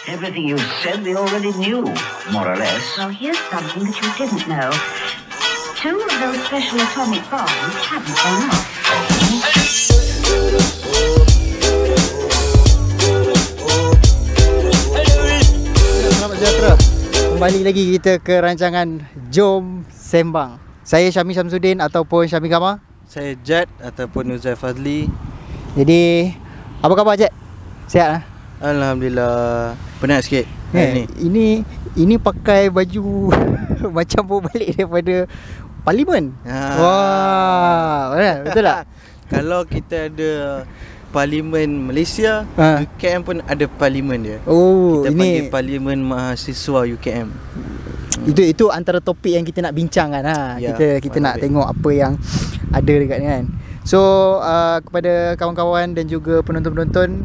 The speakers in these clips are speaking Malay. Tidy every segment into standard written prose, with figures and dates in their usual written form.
Everything you said they already knew, more or less. Well, here's something that you didn't know. 2 of those special atomic bombs haven't gone off. Selamat sejahtera. Kembali lagi kita ke rancangan Jom Sembang. Saya Syami Syamsuddin ataupun Syami Gama. Saya Jad ataupun Uzair Fazli. Jadi, apa khabar Jad? Sihat lah? Alhamdulillah. Penat sikit hari ni. Ini pakai baju macam bawa balik daripada Parlimen. Wah, betul tak? Kalau kita ada Parlimen Malaysia, UKM pun ada Parlimen dia. Oh, kita ini panggil Parlimen Mahasiswa UKM. Itu antara topik yang kita nak bincangkan ha. Ya, Kita nak tengok apa yang ada dekat ni kan. So kepada kawan-kawan dan juga penonton-penonton,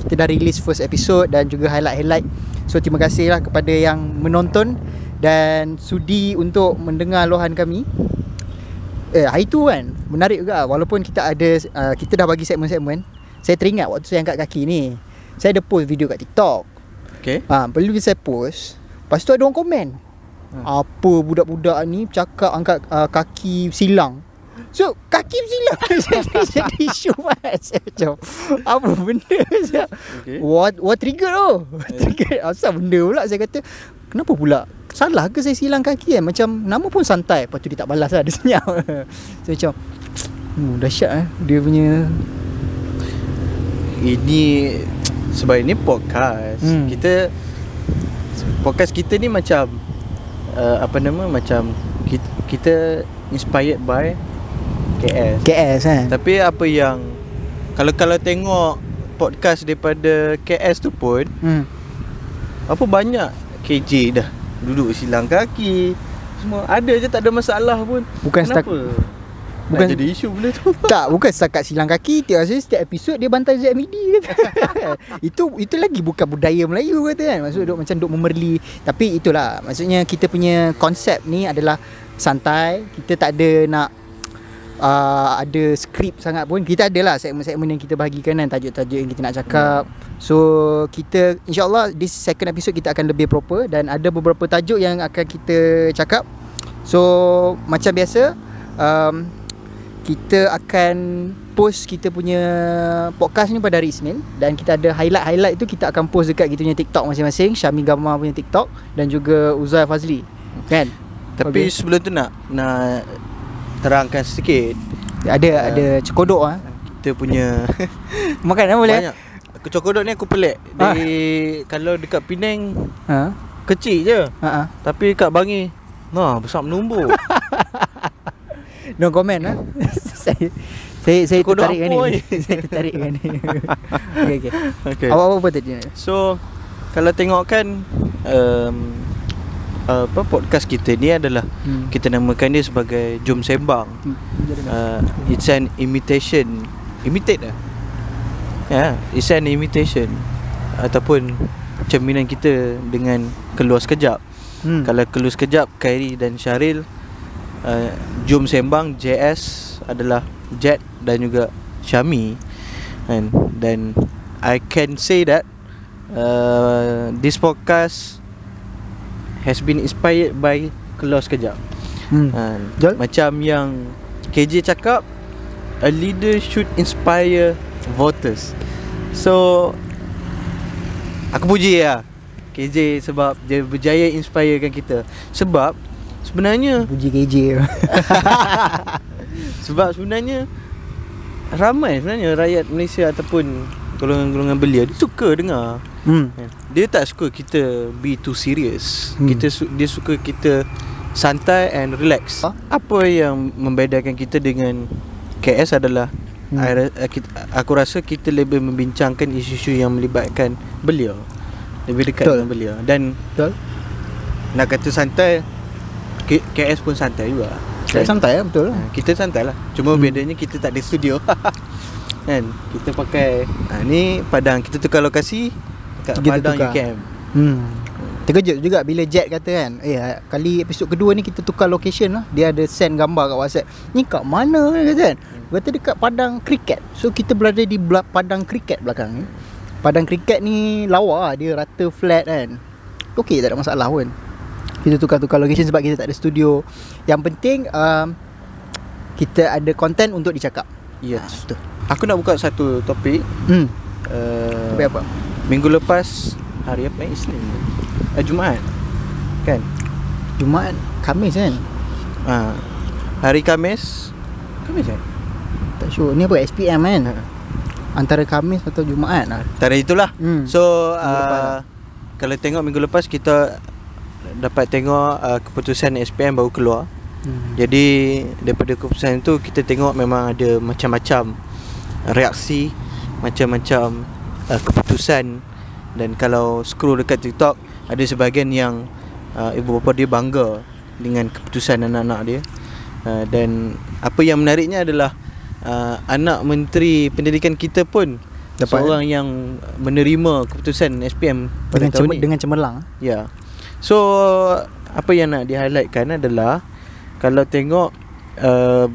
kita dah release first episode dan juga highlight-highlight. So terima kasih lah kepada yang menonton dan sudi untuk mendengar luahan kami. Hari tu kan menarik juga, walaupun kita dah bagi segmen-segmen. Saya teringat waktu saya angkat kaki ni, saya ada post video kat TikTok. Okay. Perlu saya post. Lepas tu ada orang komen, apa budak-budak ni cakap angkat kaki silang. So kaki silang jadi isu kan. Saya macam, apa benda saya? Okay. What trigger tu? Trigger asal benda pula. Saya kata, kenapa pula? Salah ke saya silang kaki kan? Macam nama pun santai. Lepas tu dia tak balas lah, dia senyap. Saya macam, dahsyat dia punya. Ini sebab ini podcast. Podcast kita ni macam macam kita inspired by KS kan. Tapi apa yang kalau tengok podcast daripada KS tu pun, apa banyak KJ dah duduk silang kaki, semua ada je, tak ada masalah pun. Bukan kenapa? Bukan jadi isu benda tu. Tak, bukan setakat silang kaki. Setiap episod dia bantai ZMD kata. Itu lagi bukan budaya Melayu kata kan. Maksud macam duk memerli. Tapi itulah, maksudnya kita punya konsep ni adalah santai. Kita tak ada nak ada skrip sangat pun. Kita adalah segmen-segmen yang kita bahagikan kan, tajuk-tajuk yang kita nak cakap. So kita insyaAllah di second episode kita akan lebih proper dan ada beberapa tajuk yang akan kita cakap. So macam biasa, kita akan post kita punya podcast ni pada hari Isnin. Dan kita ada highlight-highlight tu kita akan post dekat kita punya TikTok masing-masing, Syami Gama punya TikTok dan juga Uzair Fazli kan. Tapi sebelum tu nak terangkan sedikit. Ada cekodok kita punya makan apa boleh? Banyak. Cekodok ni aku pelik. Kalau dekat Penang kecil je. Tapi dekat Bangi besar menumbuk. No comment Saya tertarik kan ni. Saya tertarik kan ni. Okay. Apa tadi? So kalau tengok kan podcast kita ni adalah kita namakan dia sebagai Jom Sembang. It's an imitation. Imitate lah. It's an imitation ataupun cerminan kita dengan Keluar Sekejap. Kalau Keluar Sekejap Khairi dan Syaril, Jom Sembang JS adalah Jet dan juga Syami. Dan I can say that this podcast has been inspired by Keluar Sekejap. Macam yang KJ cakap, a leader should inspire voters. So aku puji lah KJ sebab dia berjaya inspirekan kita. Sebab sebenarnya puji KJ sebab sebenarnya ramai sebenarnya rakyat Malaysia ataupun golongan-golongan belia dia suka dengar. Dia tak suka kita be too serious. Dia suka kita santai and relax. Apa yang membedakan kita dengan KS adalah aku rasa kita lebih membincangkan isu-isu yang melibatkan belia, lebih dekat dengan belia. Dan nak kata santai, KS pun santai juga. Santai lah, betul lah. Kita santai lah. Cuma bedanya kita tak ada studio. Kan, kita pakai ni Padang. Kita tukar lokasi kat Padang UKM. Terkejut juga bila Jet kata kan, kali episod kedua ni kita tukar location lah. Dia ada send gambar kat WhatsApp. Ni kat mana kata kan? Kata dekat Padang Kriket. So kita berada di Padang Kriket belakang ni. padang kriket ni lawa, dia rata flat kan. Okey, tak ada masalah pun. Kita tukar-tukar location sebab kita tak ada studio. Yang penting kita ada content untuk dicakap. Yes. Betul. Aku nak buka satu topik. Topik apa? Minggu lepas hari apa? Isnin. Jumaat. Kan? Jumaat, Khamis kan? Hari Khamis. Khamis kan? Tak sure. Ni apa? SPM kan? Antara Khamis atau Jumaat lah. Antara itulah. So lepas kalau tengok minggu lepas kita dapat tengok keputusan SPM baru keluar. Jadi daripada keputusan itu kita tengok memang ada macam-macam reaksi, macam-macam keputusan. Dan kalau scroll dekat TikTok, ada sebahagian yang ibu bapa dia bangga dengan keputusan anak-anak dia. Dan apa yang menariknya adalah anak Menteri Pendidikan kita pun dapat seorang yang menerima keputusan SPM pada tahun ni dengan cemerlang. Ya. So apa yang nak di-highlightkan adalah kalau tengok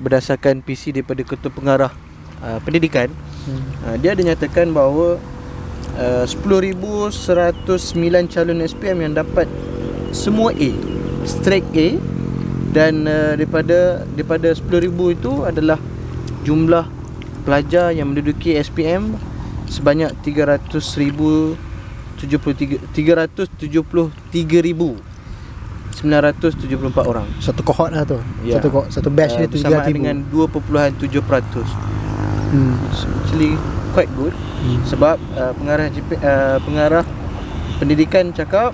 berdasarkan PC daripada Ketua Pengarah Pendidikan, dia ada nyatakan bahawa 10,109 calon SPM yang dapat semua A, straight A. Dan daripada 10,000 itu adalah jumlah pelajar yang menduduki SPM sebanyak 373,974 orang. Satu kohort lah tu. Ya. Satu batch dia tu sama 3,000. dengan 2.7%. Actually quite good. Sebab pengarah pendidikan cakap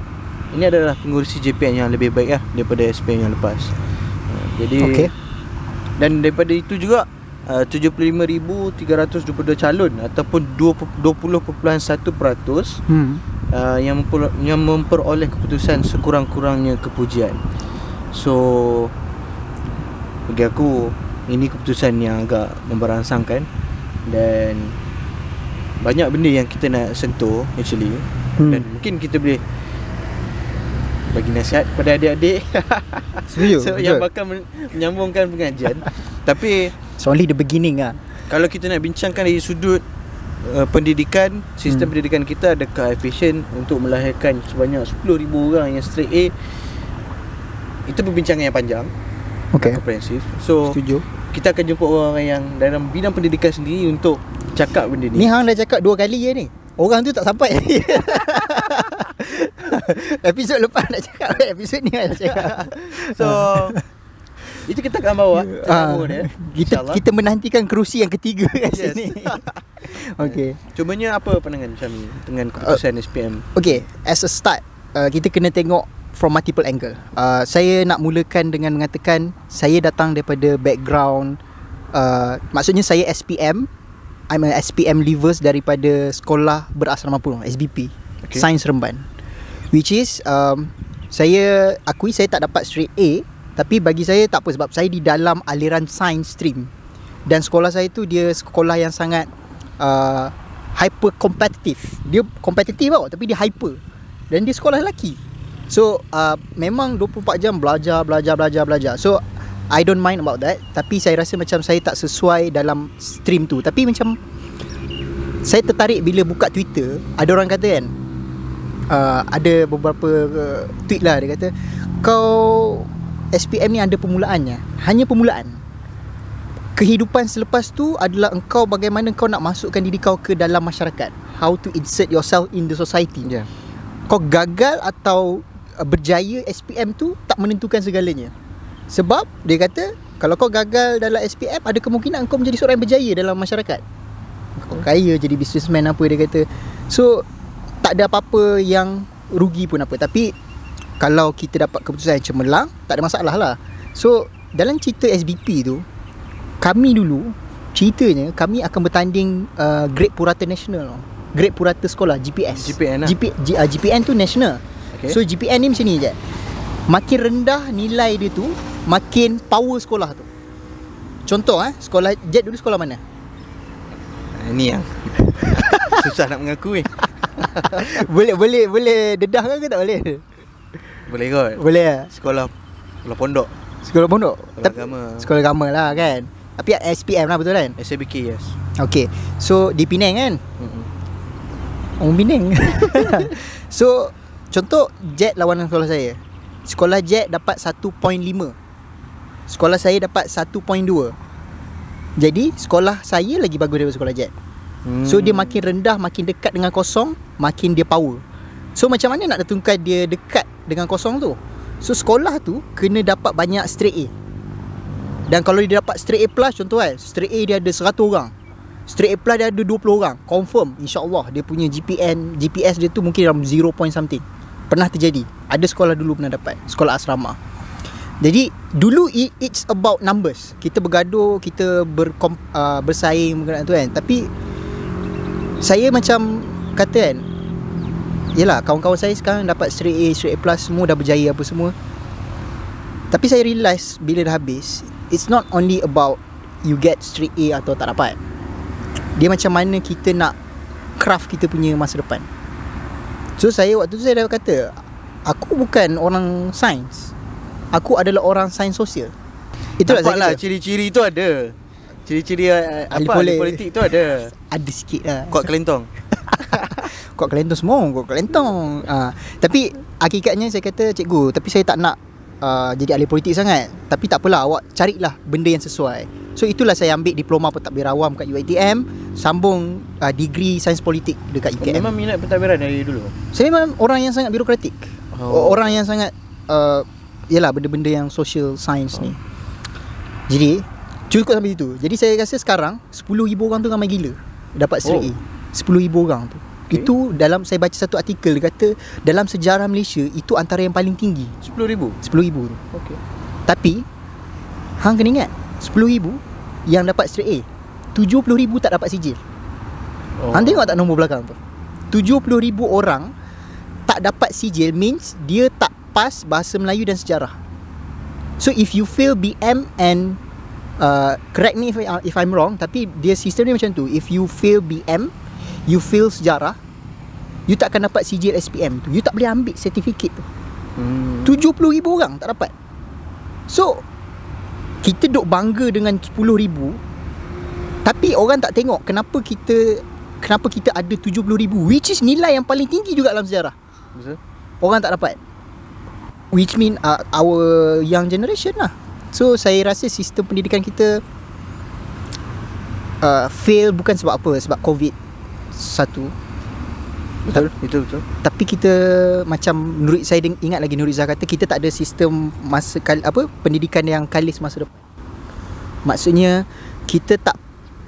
ini adalah pengurusi JPN yang lebih baik lah daripada SPM yang lepas. Jadi dan daripada itu juga 75,322 calon ataupun 20.1% yang memperoleh keputusan sekurang-kurangnya kepujian. So bagi aku ini keputusan yang agak memberangsangkan. Dan banyak benda yang kita nak sentuh actually. Dan mungkin kita boleh bagi nasihat kepada adik-adik so, yang bakal menyambungkan pengajian. Tapi it's only the beginning lah. Kalau kita nak bincangkan dari sudut pendidikan, sistem pendidikan kita adakah efisien untuk melahirkan sebanyak 10,000 orang yang straight A, itu perbincangan yang panjang, komprehensif. So setuju. Kita akan jumpa orang yang dalam bidang pendidikan sendiri untuk cakap benda ni. Ni hang dah cakap 2 kali je ni. Orang tu tak sampai. Episod lepas nak cakap, episod ni nak cakap. So itu kita akan bawa kita menantikan kerusi yang ketiga kat sini. Okey. Cumanya apa pandangan Syami dengan keputusan SPM? Okey, as a start, kita kena tengok from multiple angle. Saya nak mulakan dengan mengatakan saya datang daripada background, maksudnya saya SPM. I'm a SPM leavers daripada sekolah berasrama penuh, SBP, Sains Remban. Which is saya akui saya tak dapat straight A, tapi bagi saya tak apa sebab saya di dalam aliran science stream. Dan sekolah saya tu dia sekolah yang sangat hyper competitive. Dia kompetitif tau, tapi dia hyper. Dan dia sekolah lelaki. So memang 24 jam belajar. So I don't mind about that. Tapi saya rasa macam saya tak sesuai dalam stream tu. Tapi macam saya tertarik bila buka Twitter. Ada orang kata kan, ada beberapa tweet lah. Dia kata kau SPM ni ada permulaannya. Hanya permulaan. Kehidupan selepas tu adalah engkau bagaimana kau nak masukkan diri kau ke dalam masyarakat. How to insert yourself in the society. Kau gagal atau berjaya SPM tu tak menentukan segalanya. Sebab dia kata kalau kau gagal dalam SPM, ada kemungkinan kau menjadi seorang yang berjaya dalam masyarakat. Kau kaya, jadi businessman apa dia kata. So tak ada apa-apa yang rugi pun apa. Tapi kalau kita dapat keputusan yang cemerlang, tak ada masalah lah. So dalam cerita SBP tu, kami dulu ceritanya kami akan bertanding Grade Purata Nasional. Grade Purata Sekolah, GPS. GPN lah. GPN tu national. So GPN ni macam ni je. Makin rendah nilai dia tu, makin power sekolah tu. Contoh sekolah Jet dulu sekolah mana? Ini yang susah nak mengakui. Boleh dedah ke tak boleh? Boleh kot. Boleh. Sekolah pondok. Sekolah pondok. Sekolah agama. Sekolah agama lah kan. Tapi SPM lah betul kan? SABK, yes. Okay. So di Penang kan? Orang Penang. So contoh Jet lawanan sekolah saya. Sekolah Jet dapat 1.5. Sekolah saya dapat 1.2. Jadi sekolah saya lagi bagus daripada sekolah Jet. So dia makin rendah, makin dekat dengan kosong, makin dia power. So macam mana nak tentukan dia dekat dengan kosong tu? So sekolah tu kena dapat banyak straight A. Dan kalau dia dapat straight A plus, contoh kan, straight A dia ada 100 orang, straight A plus dia ada 20 orang, confirm insyaAllah dia punya GPS dia tu mungkin dalam 0 point something. Pernah terjadi. Ada sekolah dulu pernah dapat, sekolah asrama. Jadi dulu it's about numbers. Kita bergaduh, kita bersaing tu kan. Tapi saya macam kata kan, yelah, kawan-kawan saya sekarang dapat straight A, straight A plus, semua dah berjaya apa semua. Tapi saya realise bila dah habis, it's not only about you get straight A atau tak dapat. Dia macam mana kita nak craft kita punya masa depan. So saya waktu tu saya dah kata, aku bukan orang sains, aku adalah orang sains sosial. Itulah nampak saya lah, kata. ciri-ciri tu ada. Ciri-ciri ahli politik tu ada. Ada sikit lah. Kuat kelentong. Kuat kelentong semua, kuat kelentong. Tapi hakikatnya saya kata, cikgu, tapi saya tak nak jadi ahli politik sangat. Tapi tak apalah, awak carilah benda yang sesuai. So itulah saya ambil diploma pentadbir awam kat UiTM, sambung degree sains politik dekat UKM. Memang minat pentadbiran dari dulu? Saya memang orang yang sangat birokratik. Orang yang sangat yalah, benda-benda yang social science ni. Jadi cukup sampai situ. Jadi saya rasa sekarang 10,000 orang tu ramai gila dapat straight A. 10,000 orang tu. Okay. Itu dalam, saya baca satu artikel, dia kata dalam sejarah Malaysia itu antara yang paling tinggi. 10,000 tu. Okey. Tapi hang kena ingat, 10,000 yang dapat straight A, 70,000 tak dapat sijil. Hang tengok tak nombor belakang tu? 70,000 orang tak dapat sijil, means dia tak pas bahasa Melayu dan sejarah. So if you fail BM and correct me if I'm wrong, tapi dia sistem dia macam tu. If you fail BM, you fail sejarah, you tak akan dapat sijil SPM tu. You tak boleh ambil sertifikat tu. 70,000 orang tak dapat. So kita duk bangga dengan 10,000, tapi orang tak tengok kenapa kita ada 70,000, which is nilai yang paling tinggi juga dalam sejarah. Betul. Orang tak dapat, which mean our young generation lah. So saya rasa sistem pendidikan kita fail bukan sebab apa, sebab COVID satu. Betul, itu betul. Tapi kita macam saya ingat lagi Nur Izzah kata, kita tak ada sistem pendidikan yang kalis masa depan. Maksudnya kita tak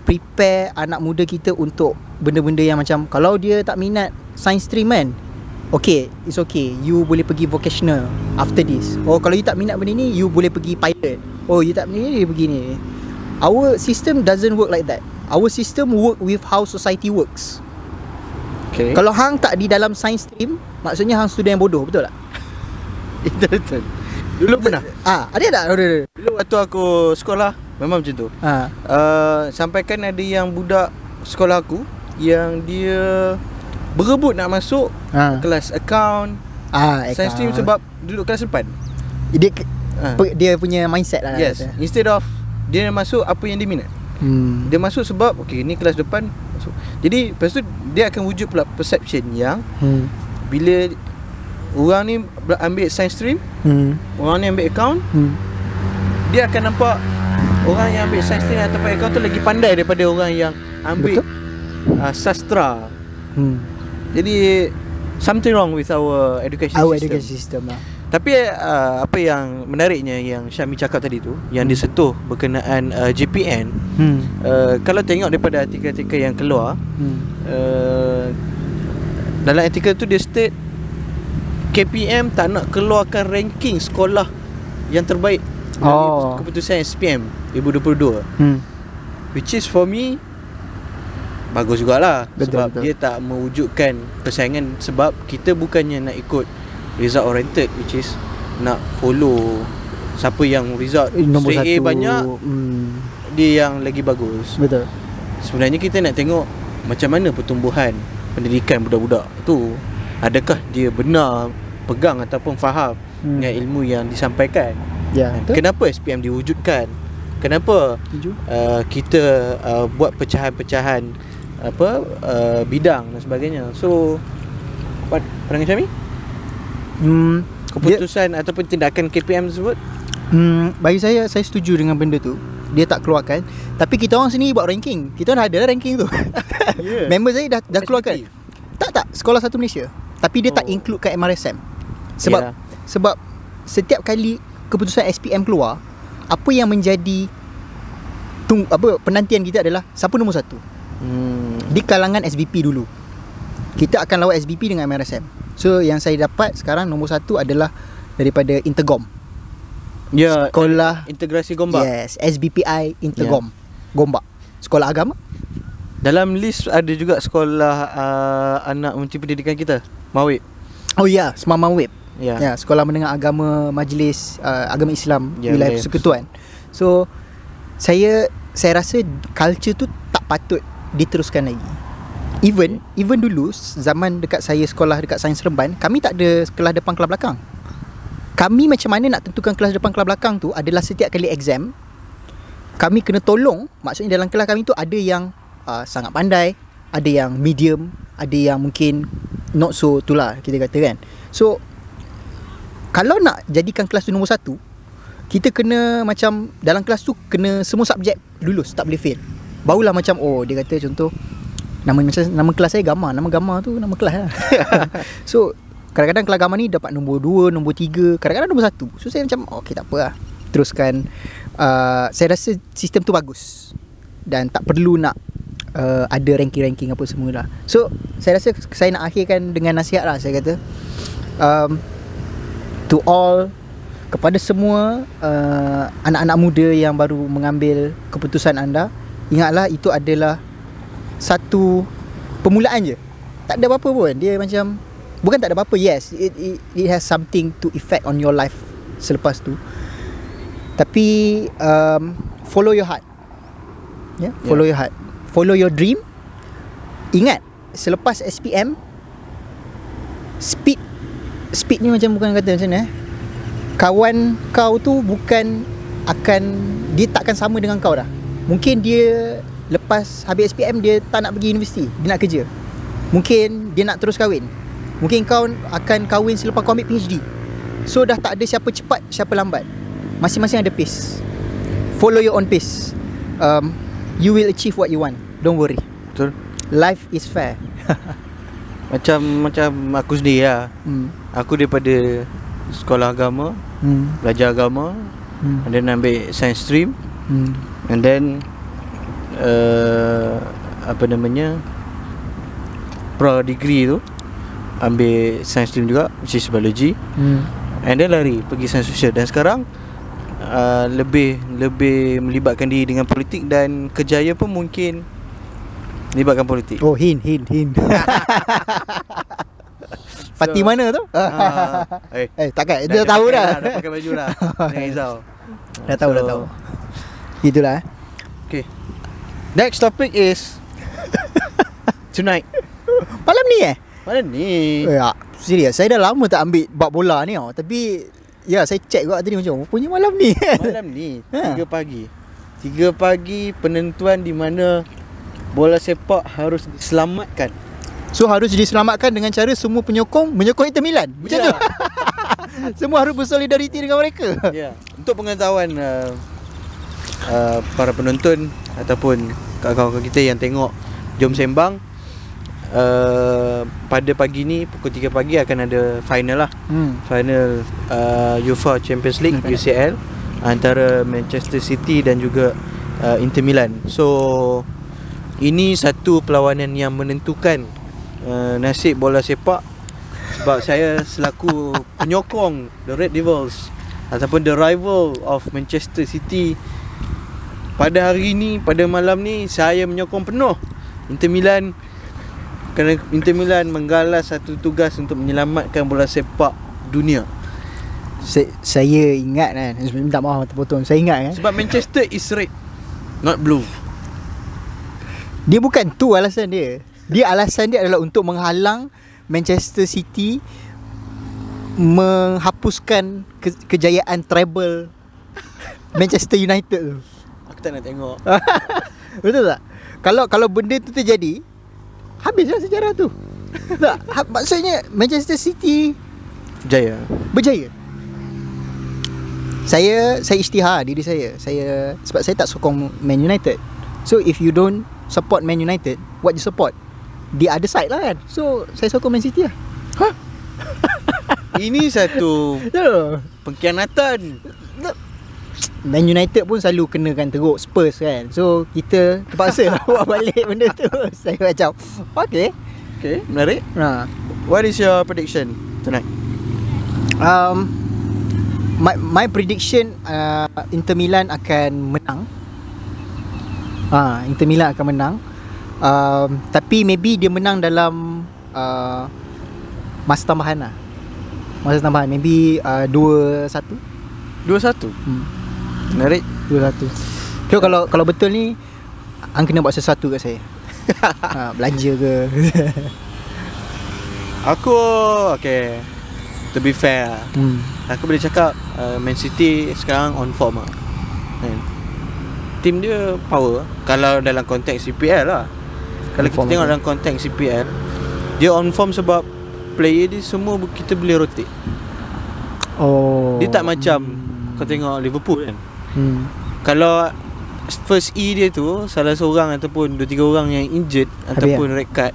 prepare anak muda kita untuk benda-benda yang macam, kalau dia tak minat science stream kan, okay, it's okay, you boleh pergi vocational after this. Oh, kalau you tak minat benda ni, you boleh pergi pilot. Oh, you tak minat ni, you pergi ni. Our system doesn't work like that. Our system work with how society works. Okay. Kalau hang tak di dalam science stream, maksudnya hang student yang bodoh, betul tak? Itu betul. Dulu pernah. Ada tak? Dulu waktu aku sekolah memang macam tu. Sampaikan ada yang budak sekolah aku yang dia berebut nak masuk kelas account, science stream sebab duduk kelas depan. Dia punya mindset lah. Yes, instead of dia masuk apa yang dia minat. Dia masuk sebab okay, ni kelas depan masuk. Jadi lepas tu dia akan wujud pula perception yang bila orang ni ambil science stream, orang ni ambil account, dia akan nampak orang yang ambil science stream atau account tu lagi pandai daripada orang yang ambil sastra. Jadi something wrong with our education system lah. Tapi apa yang menariknya yang Syami cakap tadi tu, yang disentuh berkenaan JPN, kalau tengok daripada artikel-artikel yang keluar, dalam artikel tu dia state KPM tak nak keluarkan ranking sekolah yang terbaik dari keputusan SPM 2022. Which is for me bagus jugalah. Sebab dia tak mewujudkan persaingan. Sebab kita bukannya nak ikut result oriented, which is nak follow siapa yang result straight A banyak, dia yang lagi bagus. Betul. Sebenarnya kita nak tengok macam mana pertumbuhan pendidikan budak-budak tu. Adakah dia benar pegang ataupun faham dengan ilmu yang disampaikan. Kenapa SPM diwujudkan? Kenapa kita buat pecahan-pecahan bidang dan sebagainya. So what pandangan Syami? Keputusan ataupun tindakan KPM tersebut? Bagi saya setuju dengan benda tu. Dia tak keluarkan. Tapi kita orang sini buat ranking. Kita dah ada ranking tu. Yeah. Member saya dah keluarkan. Tak, Sekolah Satu Malaysia. Tapi dia tak include kat MRSM. Sebab setiap kali keputusan SPM keluar, apa yang menjadi penantian kita adalah siapa nombor 1. Di kalangan SBP dulu. Kita akan lawan SBP dengan MRSM. So yang saya dapat sekarang nombor 1 adalah daripada Intergom. Ya, Sekolah Integrasi Gombak. Yes, SBPI Intergom. Gombak. Sekolah agama. Dalam list ada juga sekolah anak Menteri Pendidikan kita, Mawib. Oh ya, Semama Mawib. Ya. Ya, Sekolah Menengah Agama Majlis Agama Islam Wilayah Persekutuan. So saya rasa culture tu tak patut diteruskan lagi. Even dulu zaman dekat saya sekolah dekat Sains Seremban, kami tak ada kelas depan kelas belakang. Kami macam mana nak tentukan kelas depan kelas belakang tu adalah setiap kali exam kami kena tolong. Maksudnya dalam kelas kami tu ada yang sangat pandai, ada yang medium, ada yang mungkin not so tu lah kita kata kan. So kalau nak jadikan kelas tu nombor 1, kita kena macam dalam kelas tu kena semua subjek lulus, tak boleh fail. Barulah macam dia kata contoh nama kelas saya Gamma, nama Gamma tu nama kelas lah. So kadang-kadang kelas Gamma ni dapat nombor 2, nombor 3, kadang-kadang nombor 1. So saya macam okey tak apa lah, teruskan. Saya rasa sistem tu bagus dan tak perlu nak ada ranking-ranking apa semua lah. So saya rasa saya nak akhirkan dengan nasihat lah. Saya kata to all, kepada semua anak-anak muda yang baru mengambil keputusan anda, ingatlah itu adalah satu permulaan je. Tak ada apa-apa pun. Dia macam bukan tak ada apa-apa. Yes, it has something to effect on your life selepas tu. Tapi follow your heart. Follow your heart. Follow your dream. Ingat, selepas SPM, speed ni macam bukan kata macam mana kawan kau tu bukan akan, dia takkan sama dengan kau dah. Mungkin dia lepas habis SPM dia tak nak pergi universiti, dia nak kerja. Mungkin dia nak terus kahwin. Mungkin kau akan kahwin selepas kau ambil PhD. So dah tak ada siapa cepat, siapa lambat. Masing-masing ada pace. Follow your own pace. You will achieve what you want. Don't worry. Betul. Life is fair. Macam aku sendiri lah. Aku daripada sekolah agama, belajar agama, and then ambil science stream, and then pro degree tu ambil science stream juga, which is biology, and then lari pergi science social. Dan sekarang lebih melibatkan diri dengan politik, dan kerjaya pun mungkin melibatkan politik. Oh, hint. Parti mana tu? Takkan dia dah tahu dah. Dah pakai baju dah. Jangan risau. Dah tahu. Itulah. Okay. Next topic is tonight. Malam ni Mana ni? Ya, serius. Saya dah lama tak ambil bab bola ni tapi ya, saya check juga tadi macam punya malam ni. Malam ni 3 pagi. 3 pagi penentuan di mana bola sepak harus diselamatkan. So harus diselamatkan dengan cara semua penyokong menyokong Inter Milan. Macam tu. Semua harus bersolidariti dengan mereka. Ya. Untuk pengetahuan para penonton ataupun kawan-kawan kita yang tengok Jom Sembang, pada pagi ni pukul 3 pagi akan ada final lah. Final UEFA Champions League UCL antara Manchester City dan juga Inter Milan. So ini satu perlawanan yang menentukan nasib bola sepak. Sebab saya selaku penyokong The Red Devils ataupun the rival of Manchester City, pada hari ni, pada malam ni, saya menyokong penuh Inter Milan, kerana Inter Milan menggalas satu tugas untuk menyelamatkan bola sepak dunia. Saya ingat kan, minta maaf terpotong. Saya ingat kan, sebab Manchester is red, not blue. Dia bukan tu alasan dia. Alasan dia adalah untuk menghalang Manchester City menghapuskan kejayaan treble Manchester United tu. Aku tak nak tengok. Betul tak? Kalau benda tu terjadi, habis lah sejarah tu. Tak, maksudnya Manchester City Jaya. berjaya. Saya isytihar diri saya. Sebab saya tak sokong Man United. So if you don't support Man United, what you support? The other side lah kan. So saya sokong Man City lah. Ini satu pengkhianatan. Man United pun selalu kenakan teruk Spurs kan. So kita terpaksa buat balik benda tu. Saya macam okay, menarik. What is your prediction tonight? My prediction Inter Milan akan menang. Inter Milan akan menang. Tapi maybe dia menang dalam masa tambahan lah. Masa tambahan maybe 2-1. 2-1. Menarik. 2-1. So kalau betul ni hang kena buat sesuatu kat saya. Belanja ke. Aku okay, to be fair, aku boleh cakap Man City sekarang on form lah. Team dia power. Kalau dalam konteks CPL lah. Kalau kita tengok dalam konteks CPL, dia on form sebab player dia semua kita boleh rotate. Dia tak macam kau tengok Liverpool kan. Kalau first E dia tu salah seorang ataupun 2-3 orang yang injured ataupun red card,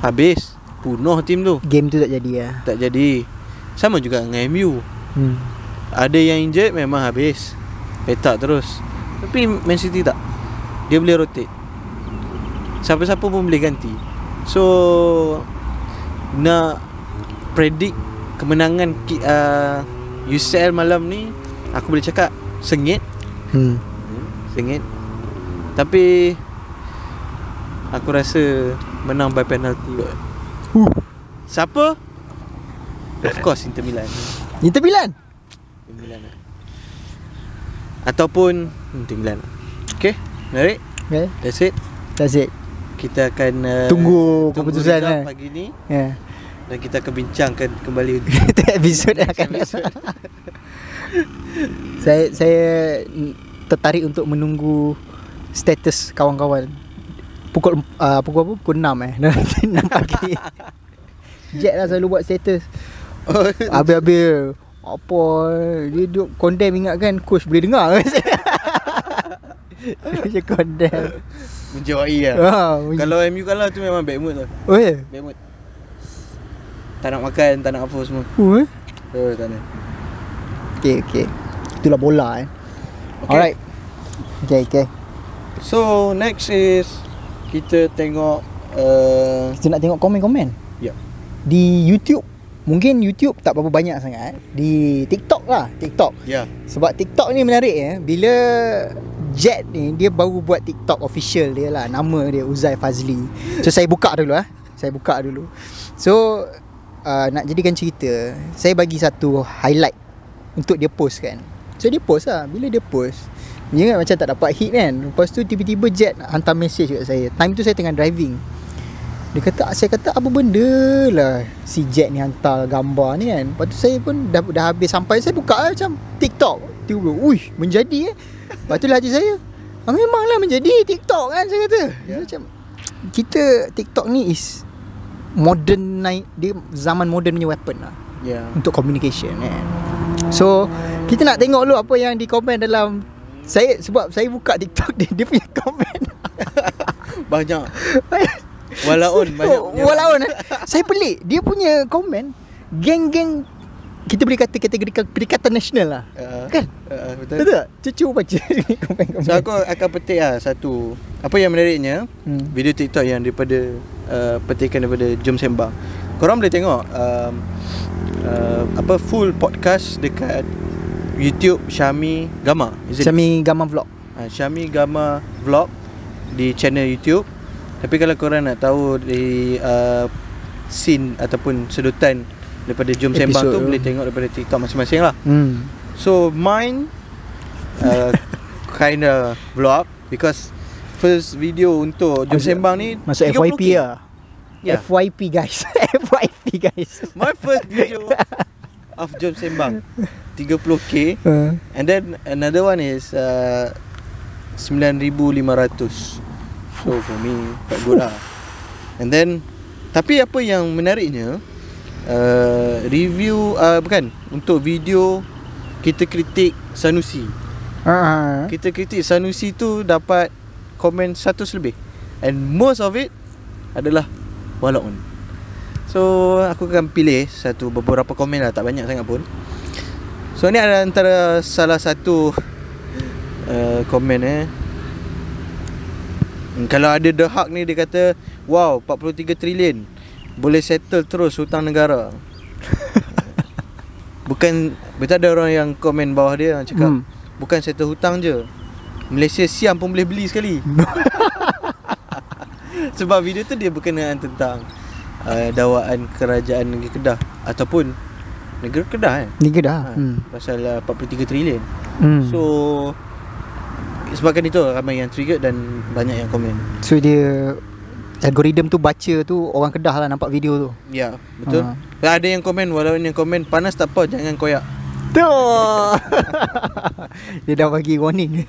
habis punuh tim tu. Game tu tak jadi lah. Tak jadi. Sama juga dengan MU. Ada yang injured memang habis, petak terus. Tapi Man City tak. Dia boleh rotate. Siapa-siapa pun boleh ganti. So nak predict kemenangan UCL malam ni, aku boleh cakap sengit. Sengit. Tapi aku rasa menang by penalty. Siapa? Of course Inter Milan. Inter Milan ataupun Inter Milan. Okay, menarik. Okay, That's it. Kita akan tunggu keputusan result pagi ni. Dan kita akan bincangkan kembali itu episod akan saya tertarik untuk menunggu status kawan-kawan pukul apa? Pukul 6 6 pagi. Jet lah selalu buat status. Habis-habis apa dia duk condemn, ingatkan coach boleh dengar. Dia condemn. Menjawai lah. Kalau MU kalah tu memang bad mood tu. Bad mood. Tak nak makan, tak nak apa semua. Tak nak. Okay. Itulah bola Alright. Okay. So next is kita tengok kita nak tengok komen-komen. Ya. Di YouTube. Mungkin YouTube tak berapa banyak sangat. Di TikTok lah. Ya. Sebab TikTok ni menarik bila Jet ni dia baru buat TikTok official dia lah. Nama dia Uzai Fazli. So saya buka dulu. So nak jadikan cerita, saya bagi satu highlight untuk dia post kan. So dia post lah. Bila dia post, dia ingat macam tak dapat hit kan. Lepas tu tiba-tiba Jet hantar message kat saya. Time tu saya tengah driving. Saya kata apa benda lah si Jet ni hantar gambar ni kan. Lepas tu saya pun dah habis sampai, saya buka lah macam TikTok. Tiba-tiba menjadi Lepas tu lah hati saya, memanglah menjadi TikTok kan, saya kata. Macam kita TikTok ni is modern, dia zaman modern punya weapon lah. Untuk communication kan. So kita nak tengok dulu apa yang di komen dalam sebab saya buka TikTok dia punya komen banyak. Walaun banyak. Saya pelik dia punya komen geng-geng, kita boleh kata kategori Perikatan Nasional lah. Kan? Betul tak? Cucu baca komen-komen. So aku akan petik lah satu. Apa yang menariknya, video TikTok yang daripada petikan daripada Jom Sembang. Korang boleh tengok full podcast dekat YouTube Syami Gama. Syami Gama Vlog. Syami Gama Vlog di channel YouTube. Tapi kalau korang nak tahu di scene ataupun sedutan daripada Jom Sembang tu, boleh tengok daripada TikTok masing-masing lah. So mine kind of vlog because first video untuk Jom Sembang ni masuk FYP lah. FYP guys. My first video of Jom Sembang 30k. And then another one is 9,500. So for me quite good lah. And then tapi apa yang menariknya, review bukan, untuk video kita kritik Sanusi. Kita kritik Sanusi tu dapat komen 100 lebih. And most of it adalah walaun. So aku akan pilih beberapa komen lah, tak banyak sangat pun. So ni ada antara salah satu komen kalau ada The Hulk ni, dia kata, wow, 43 trilion boleh settle terus hutang negara. Bukan, betul ada orang yang komen bawah dia yang cakap, bukan settle hutang je, Malaysia siam pun boleh beli sekali. Sebab video tu dia berkenaan tentang dakwaan kerajaan negeri Kedah ataupun negara Kedah Negeri Kedah. Pasal 43 trilion. So sebabkan itu ramai yang trigger dan banyak yang komen. So dia algoritma tu baca tu orang Kedah lah nampak video tu. Ya, betul. Ada yang komen, walaupun yang komen panas tak apa, jangan koyak. Tu. Dia dah bagi warning.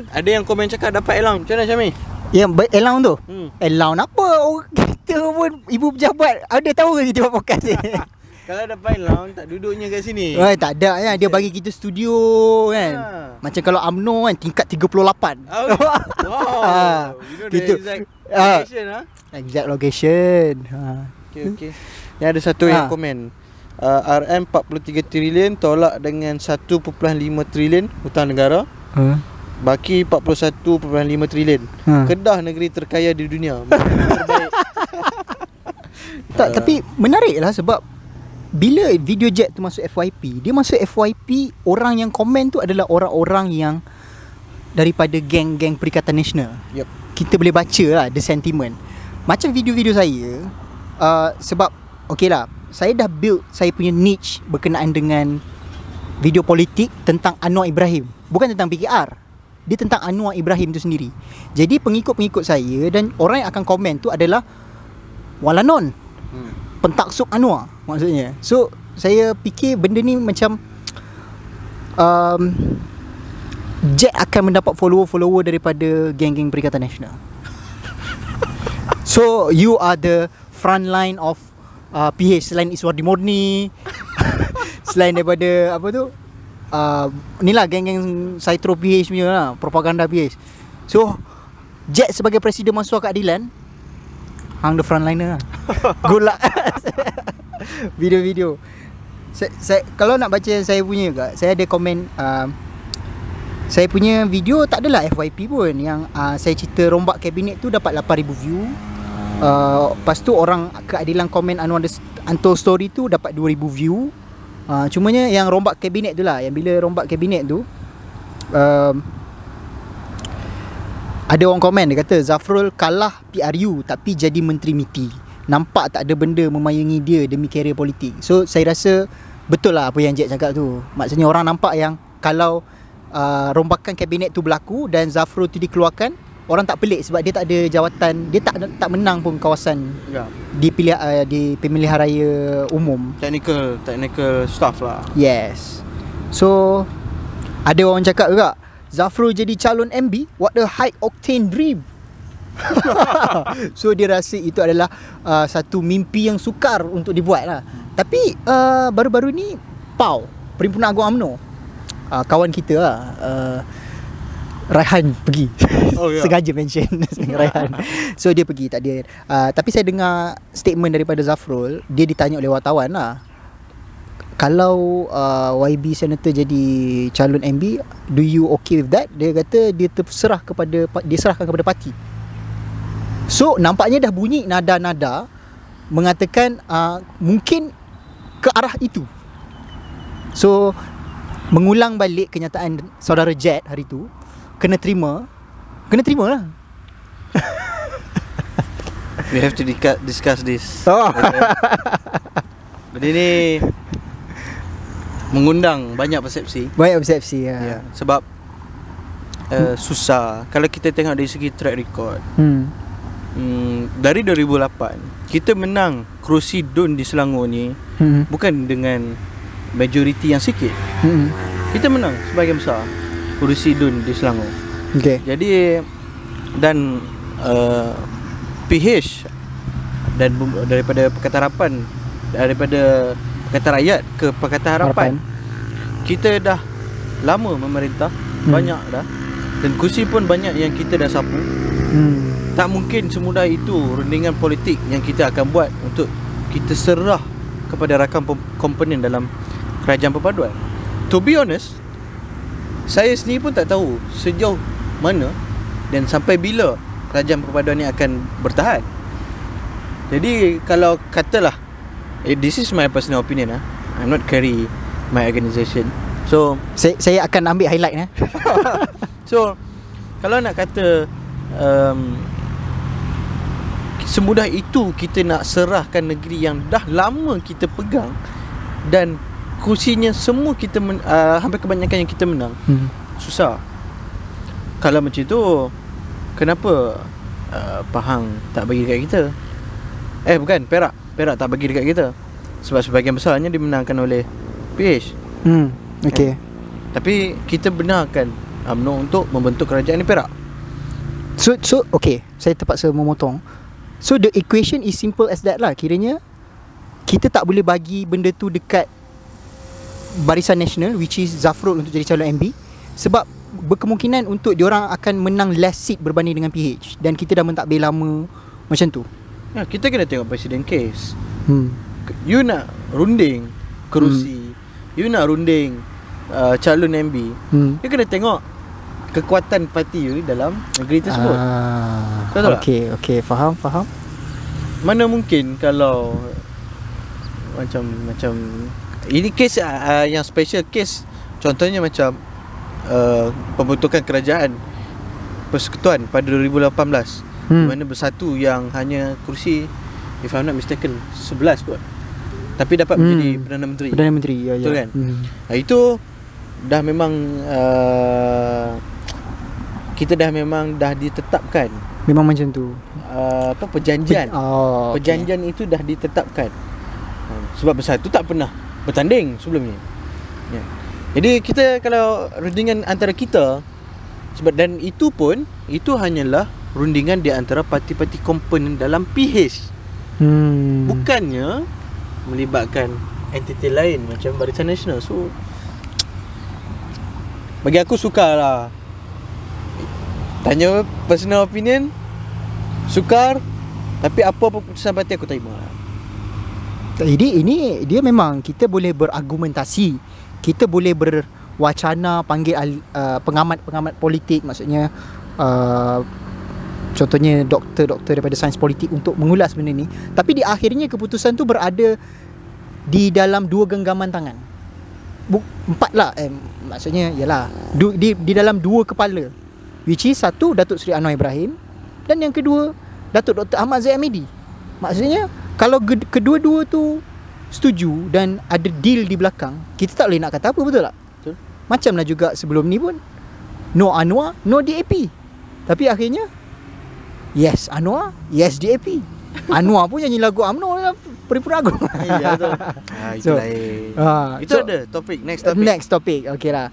Ada yang komen cakap dapat allowance. Macam mana Syami? Yang allowance tu? Allowance apa? Orang kita pun ibu pejabat ada tahu ke dia buat podcast ni? Kalau dapat allowance tak duduknya kat sini. Tak ada kan. Dia bagi kita studio kan. Macam kalau UMNO kan tingkat 38. Wow. You know the exact location Exact location. Okay. Yang ada satu yang komen, RM 43 trilion tolak dengan 1.5 trilion hutang negara. Baki 41.5 trilion. Kedah negeri terkaya di dunia. Terbaik. Tapi menarik lah sebab bila video jet tu masuk FYP, dia masuk FYP, orang yang komen tu adalah orang-orang yang daripada geng-geng Perikatan Nasional. Kita boleh baca lah the sentiment. Macam video-video saya, sebab okay lah, saya dah build saya punya niche berkenaan dengan video politik tentang Anwar Ibrahim. Bukan tentang PKR, dia tentang Anwar Ibrahim tu sendiri. Jadi pengikut-pengikut saya dan orang yang akan komen tu adalah walanon, pentaksub Anwar maksudnya. So saya fikir benda ni macam Jet akan mendapat follower-follower daripada geng-geng Perikatan Nasional. So you are the front line of PH selain Iswardi Murni, selain daripada apa tu, ni lah geng-geng Saitro PH punya lah, propaganda PH. So Jet sebagai Presiden Mahasiswa Keadilan, hang the frontliner lah. Good luck. Video-video saya kalau nak baca saya punya juga, saya ada komen, saya punya video tak adalah FYP pun. Yang saya cerita rombak kabinet tu dapat 8,000 view. Lepas tu orang keadilan komen Anwar Untold Story tu dapat 2,000 view. Cumanya yang rombak kabinet tu lah, yang bila rombak kabinet tu, ada orang komen, dia kata Zafrul kalah PRU tapi jadi Menteri MITI. Nampak tak ada benda memayangi dia demi karier politik. So saya rasa betul lah apa yang Jack cakap tu. Maksudnya orang nampak yang kalau rombakan kabinet tu berlaku dan Zafrul tu dikeluarkan, orang tak pelik sebab dia tak ada jawatan, dia tak menang pun kawasan di pemilihan raya umum. Technical staff lah. Yes. So ada orang cakap juga Zafrul jadi calon MB, what a high octane dream. So dia rasa itu adalah satu mimpi yang sukar untuk dibuat lah. Tapi baru-baru ni PAU, Perhimpunan Agung UMNO, kawan kita lah, Raihan pergi. Sengaja mention Raihan. So dia pergi tak dia. Tapi saya dengar statement daripada Zafrul, dia ditanya oleh wartawan lah, kalau YB Senator jadi calon MB, do you okay with that? Dia kata dia serahkan kepada parti. So nampaknya dah bunyi nada-nada mengatakan mungkin ke arah itu. So mengulang balik kenyataan saudara Jet hari tu, kena terima lah. We have to discuss this. Benda ni mengundang banyak persepsi. Ya. Sebab susah kalau kita tengok dari segi track record. Dari 2008 kita menang kerusi DUN di Selangor ni bukan dengan majoriti yang sikit. Kita menang sebahagian besar kerusi DUN di Selangor. Jadi dan PH dan daripada Pakatan Harapan, daripada Pakatan Rakyat ke Pakatan Harapan, kita dah lama memerintah, banyak dah, dan kursi pun banyak yang kita dah sapu. Tak mungkin semudah itu rundingan politik yang kita akan buat untuk kita serah kepada rakan komponen dalam kerajaan perpaduan. To be honest, saya sendiri pun tak tahu sejauh mana dan sampai bila kerajaan perpaduan ni akan bertahan. Jadi kalau katalah, this is my personal opinion, I'm not carry my organisation. So saya akan ambil highlight So kalau nak kata semudah itu kita nak serahkan negeri yang dah lama kita pegang dan kursinya semua kita hampir kebanyakan yang kita menang, susah. Kalau macam tu, kenapa Pahang tak bagi dekat kita? Bukan, Perak tak bagi dekat kita. Sebab sebahagian besarnya dimenangkan oleh PH. Okay. Tapi kita benarkan UMNO untuk membentuk kerajaan di Perak. So okay, saya terpaksa memotong. So the equation is simple as that lah. Kiranya kita tak boleh bagi benda tu dekat Barisan Nasional, which is Zafrul, untuk jadi calon MB, sebab berkemungkinan untuk diorang akan menang less seat berbanding dengan PH, dan kita dah mentadbir lama macam tu. Ya, kita kena tengok presiden case. You nak runding kerusi, you nak runding calon MB, you kena tengok kekuatan parti you dalam negeri tersebut. Betul tak? Okay, faham. Mana mungkin kalau macam ini kes yang special case, contohnya macam pembentukan kerajaan persekutuan pada 2018, di mana bersatu yang hanya kursi, if I'm not mistaken, 11 kot, tapi dapat menjadi Perdana Menteri. Ya. Betul kan? Itu dah memang kita dah memang dah ditetapkan. Memang macam tu. Perjanjian. Perjanjian itu dah ditetapkan. Sebab bersatu tak pernah bertanding sebelum ni. Ya. Jadi kita kalau rundingan antara kita, sebab dan itu pun itu hanyalah rundingan di antara parti-parti komponen dalam PH. Bukannya melibatkan entiti lain macam Barisan Nasional. So bagi aku sukarlah. Tanya personal opinion, sukar, tapi apa keputusan parti aku terima. Ini dia memang kita boleh berargumentasi, kita boleh berwacana, panggil pengamat-pengamat politik, maksudnya contohnya doktor daripada sains politik untuk mengulas benda ni. Tapi di akhirnya keputusan tu berada di dalam dua genggaman tangan. Empat lah, maksudnya yalah, di dalam dua kepala, which is satu Datuk Seri Anwar Ibrahim, dan yang kedua Datuk Dr. Ahmad Zahid Hamidi. Maksudnya kalau kedua-dua tu setuju dan ada deal di belakang, kita tak boleh nak kata apa, betul tak? Betul. Macamlah juga sebelum ni pun, no Anwar, no DAP. Tapi akhirnya yes Anwar, yes DAP. Anwar pun nyanyi lagu UMNO dalam Perhimpunan Agung. Ya, betul. Itu lain. Itu ada topik, next topic. Okay lah.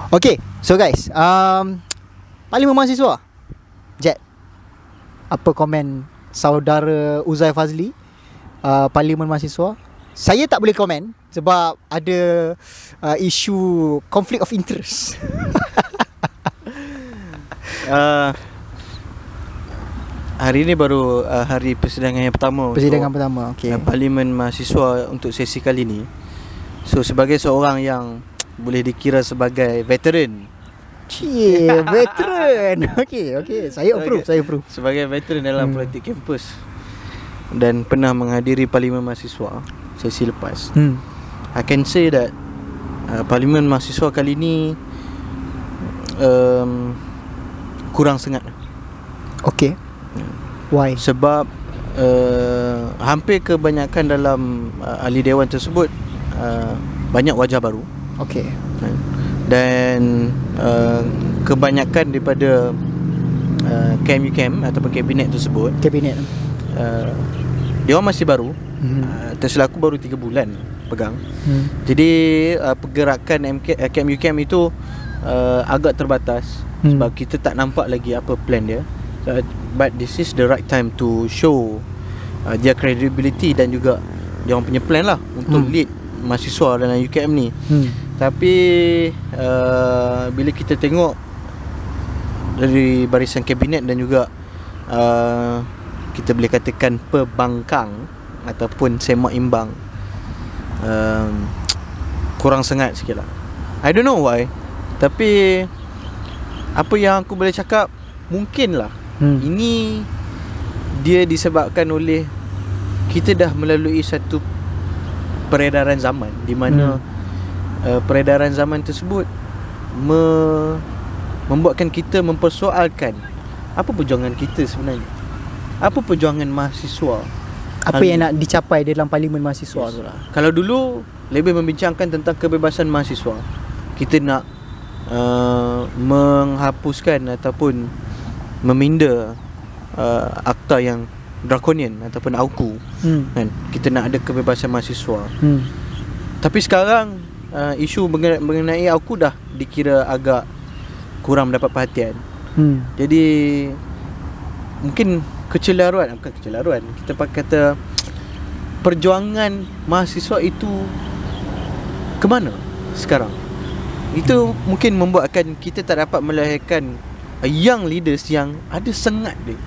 Okay, so guys, Parlimen Mahasiswa, Jet, apa komen saudara Uzai Fazli, Parlimen Mahasiswa? Saya tak boleh komen sebab ada isu conflict of interest. Hari ini baru hari persidangan yang pertama. Okay. Parlimen Mahasiswa untuk sesi kali ini. So sebagai seorang yang boleh dikira sebagai veteran. Veteran. Okay. Saya approve. Sebagai veteran dalam politik kampus dan pernah menghadiri Parlimen Mahasiswa sesi lepas, I can say that Parlimen Mahasiswa kali ini kurang sengat. Okay. Why? Sebab hampir kebanyakan dalam ahli dewan tersebut banyak wajah baru. Okay. Dan kebanyakan daripada KMUKM ataupun kabinet tersebut, dia orang masih baru. Tersilaku baru 3 bulan pegang. Jadi pergerakan KMUKM itu agak terbatas, sebab kita tak nampak lagi apa plan dia. But this is the right time to show their credibility dan juga dia orang punya plan lah untuk lead mahasiswa dalam UKM ni. Tapi bila kita tengok dari barisan kabinet dan juga kita boleh katakan pembangkang ataupun semak imbang, kurang sangat sikit lah. I don't know why, tapi apa yang aku boleh cakap, mungkinlah ini dia disebabkan oleh kita dah melalui satu peredaran zaman di mana peredaran zaman tersebut membuatkan kita mempersoalkan apa perjuangan kita sebenarnya, apa perjuangan mahasiswa, apa yang nak dicapai dalam parlimen mahasiswa tu lah. Kalau dulu lebih membincangkan tentang kebebasan mahasiswa, kita nak menghapuskan ataupun meminda akta yang drakonian ataupun AUKU, kan? Kita nak ada kebebasan mahasiswa. Tapi sekarang isu mengenai AUKU dah dikira agak kurang mendapat perhatian. Jadi mungkin bukan kecelaruan, kita kata perjuangan mahasiswa itu ke mana sekarang. Itu mungkin membuatkan kita tak dapat melahirkan young leaders yang ada sengat dia.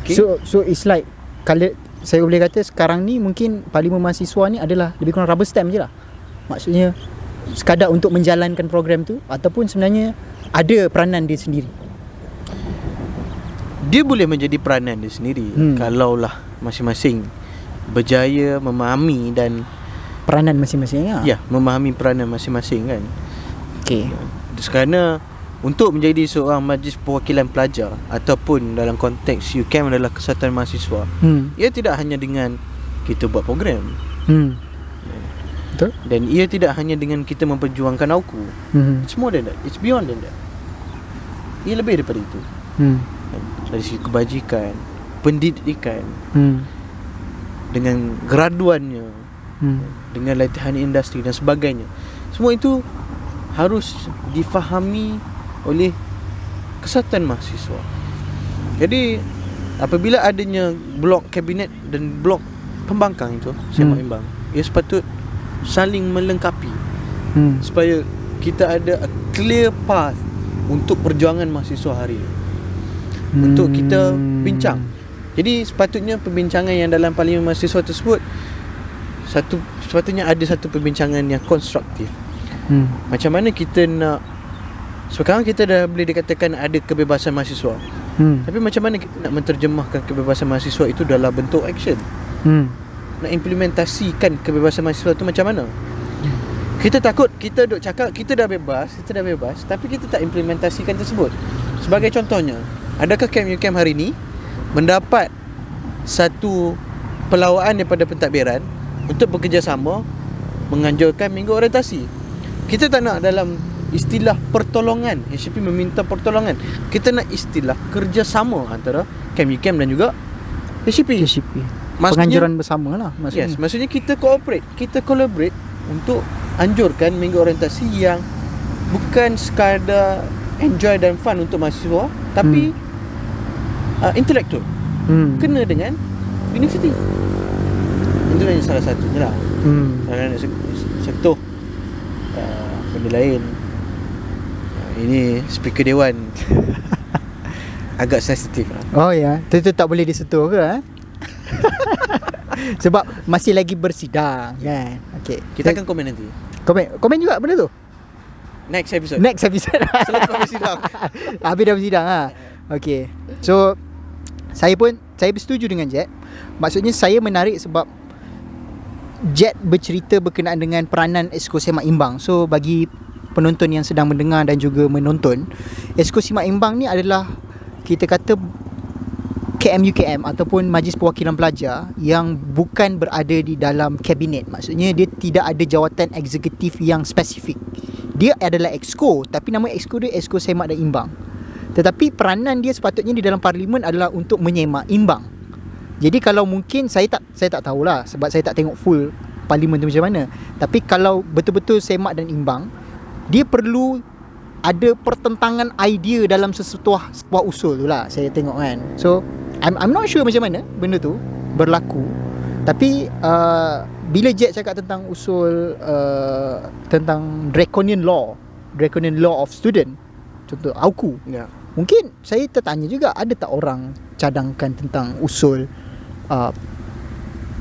Okay? So it's like, kalau saya boleh kata sekarang ni mungkin parlimen mahasiswa ni adalah lebih kurang rubber stamp je lah. Maksudnya sekadar untuk menjalankan program tu, ataupun sebenarnya ada peranan dia sendiri. Dia boleh menjadi peranan dia sendiri kalaulah masing-masing berjaya memahami dan peranan masing-masing lah. Ya, memahami peranan masing-masing kan. Okay. Kerana untuk menjadi seorang majlis perwakilan pelajar ataupun dalam konteks UKM adalah kesatuan mahasiswa, ia tidak hanya dengan kita buat program. Betul. Dan ia tidak hanya dengan kita memperjuangkan AUKU. It's more than that. It's beyond than that. Ia lebih daripada itu. Dari segi kebajikan, pendidikan, dengan graduannya, dengan latihan industri dan sebagainya. Semua itu harus difahami oleh kesatuan mahasiswa. Jadi apabila adanya blok kabinet dan blok pembangkang itu semak imbang, ia sepatut saling melengkapi supaya kita ada a clear path untuk perjuangan mahasiswa hari ini, untuk kita bincang. Jadi sepatutnya perbincangan yang dalam parlimen mahasiswa tersebut sepatutnya ada satu perbincangan yang konstruktif. Macam mana kita nak, sekarang kita dah boleh dikatakan ada kebebasan mahasiswa, tapi macam mana kita nak menterjemahkan kebebasan mahasiswa itu dalam bentuk action? Nak implementasikan kebebasan mahasiswa tu macam mana? Kita takut, kita duk cakap kita dah bebas, tapi kita tak implementasikan tersebut. Sebagai contohnya, adakah Camp UKM hari ni mendapat satu pelawaan daripada pentadbiran untuk bekerjasama menganjurkan minggu orientasi? Kita tak nak dalam istilah pertolongan, HCP meminta pertolongan. Kita nak istilah kerjasama antara Camp UKM dan juga HCP. Penganjuran bersama lah maksudnya. Yes, maksudnya kita collaborate untuk anjurkan minggu orientasi yang bukan sekadar enjoy dan fun untuk mahasiswa, tapi intelektual, kena dengan universiti. Itu hanya salah satunya lah. Kalau nak sentuh benda lain, ini speaker dewan agak sensitif lah. Oh ya, itu tak boleh disentuh ke sebab masih lagi bersidang kan. Okay, kita akan komen nanti. Komen juga benda tu. Next episode. Selepas bersidang. Habis dah bersidang lah. Okay, so saya bersetuju dengan Jet. Maksudnya saya menarik sebab Jet bercerita berkenaan dengan peranan Exco Semak Imbang. So bagi penonton yang sedang mendengar dan juga menonton, Exco Semak Imbang ni adalah, kita kata, KMUKM ataupun Majlis Perwakilan Pelajar yang bukan berada di dalam kabinet. Maksudnya dia tidak ada jawatan eksekutif yang spesifik. Dia adalah Exco, tapi nama Exco dia Exco Semak dan Imbang. Tetapi peranan dia sepatutnya di dalam parlimen adalah untuk menyemak imbang. Jadi kalau mungkin saya tak tahulah sebab saya tak tengok full parlimen tu macam mana. Tapi kalau betul-betul semak dan imbang, dia perlu ada pertentangan idea dalam sebuah usul tu lah saya tengok kan. So I'm not sure macam mana benda tu berlaku. Tapi bila Jack cakap tentang usul tentang draconian law of student, contoh AUKU, mungkin saya tertanya juga, ada tak orang cadangkan tentang usul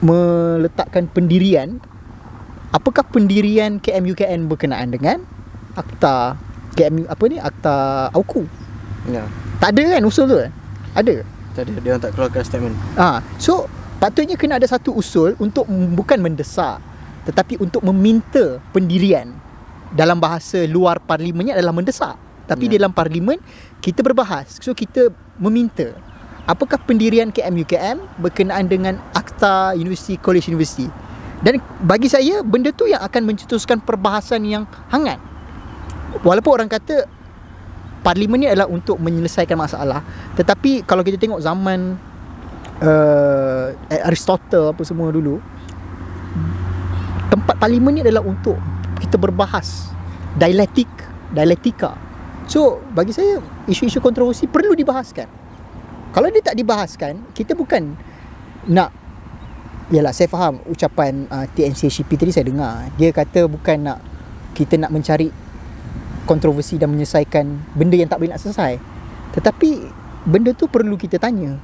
meletakkan pendirian, apakah pendirian KMUKN berkenaan dengan akta akta AUKU? Tak ada kan usul tu? Ada? Tak ada, dia orang tak keluarkan statement. So patutnya kena ada satu usul untuk bukan mendesak, tetapi untuk meminta pendirian. Dalam bahasa luar parlimennya adalah mendesak, tapi dalam parlimen kita berbahas. So kita meminta apakah pendirian KMUKM berkenaan dengan akta universiti, college universiti. Dan bagi saya benda tu yang akan mencetuskan perbahasan yang hangat. Walaupun orang kata parlimen ni adalah untuk menyelesaikan masalah, tetapi kalau kita tengok zaman Aristotle apa semua dulu, tempat parlimen ni adalah untuk kita berbahas, dialektika. So bagi saya isu-isu kontroversi perlu dibahaskan. Kalau dia tak dibahaskan, kita bukan nak, yalah saya faham ucapan TNCHP tadi, saya dengar dia kata bukan nak kita nak mencari kontroversi dan menyelesaikan benda yang tak boleh nak selesai, tetapi benda tu perlu kita tanya